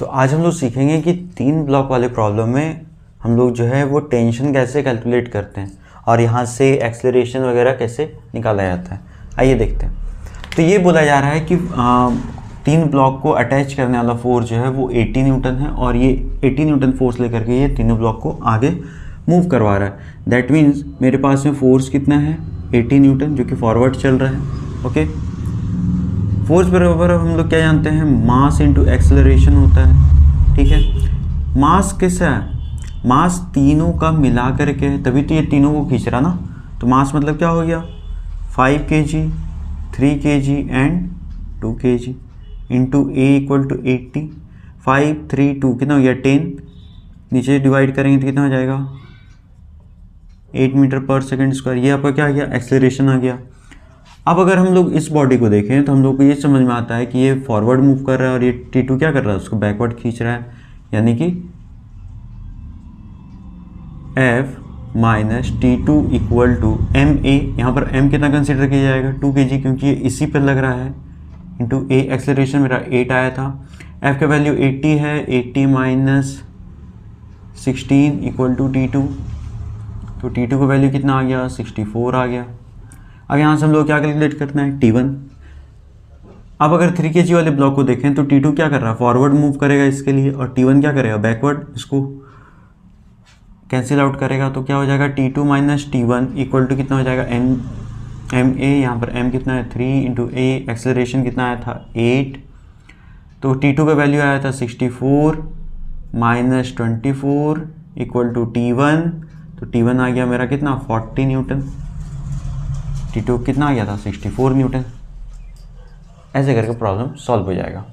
तो आज हम लोग सीखेंगे कि 3 ब्लॉक वाले प्रॉब्लम में हम लोग जो है वो टेंशन कैसे कैलकुलेट करते हैं और यहाँ से एक्सेलरेशन वगैरह कैसे निकाला जाता है। आइए देखते हैं। तो ये बोला जा रहा है कि 3 ब्लॉक को अटैच करने वाला फोर्स जो है वो 80 न्यूटन है और ये 80 न्यूटन फोर्स लेकर के ये तीनों ब्लॉक को आगे मूव करवा रहा है। दैट मीन्स मेरे पास में फोर्स कितना है 80 न्यूटन जो कि फॉरवर्ड चल रहा है। ओके, फोर्स बराबर हम लोग क्या जानते हैं, मास इंटू एक्सेलरेशन होता है। ठीक है, मास कैसा है, मास तीनों का मिला करके है, तभी तो ये तीनों को खींच रहा ना। तो मास मतलब क्या हो गया 5 kg, 3 kg and 2 kg into a equal to 80। 5 3 2 कितना हो गया 10, नीचे डिवाइड करेंगे तो कितना हो जाएगा 8 मीटर पर सेकेंड स्क्वायर। ये आपका क्या आ गया, एक्सेलरेशन आ गया। अब अगर हम लोग इस बॉडी को देखें तो हम लोग को ये समझ में आता है कि ये फॉरवर्ड मूव कर रहा है और ये T2 क्या कर रहा है, उसको बैकवर्ड खींच रहा है, यानी कि F minus T2 equal to MA। यहाँ पर M कितना कंसिडर किया जाएगा 2 kg, क्योंकि ये इसी पर लग रहा है, इंटू A एक्सेलरेशन मेरा 8 आया था। F का वैल्यू 80 है, 80 माइनस 16 इक्वल टू T2। तो T2 का वैल्यू कितना आ गया 64 आ गया। अब यहाँ से हम लोग क्या कैलकुलेट करना है T1। अब अगर 3 kg वाले ब्लॉक को देखें तो T2 क्या कर रहा है, फॉरवर्ड मूव करेगा इसके लिए, और T1 क्या करेगा, बैकवर्ड, इसको कैंसिल आउट करेगा। तो क्या हो जाएगा T2 minus T1 equal to कितना हो जाएगा MA। यहाँ पर M कितना है 3 इंटू A एक्सेलरेशन कितना आया था 8। तो T2 का वैल्यू आया था 64 माइनस 24 इक्वल टू T1। तो T1 आ गया मेरा कितना 40 न्यूटन, T2 कितना आ गया था 64 न्यूटन। ऐसे करके प्रॉब्लम सॉल्व हो जाएगा।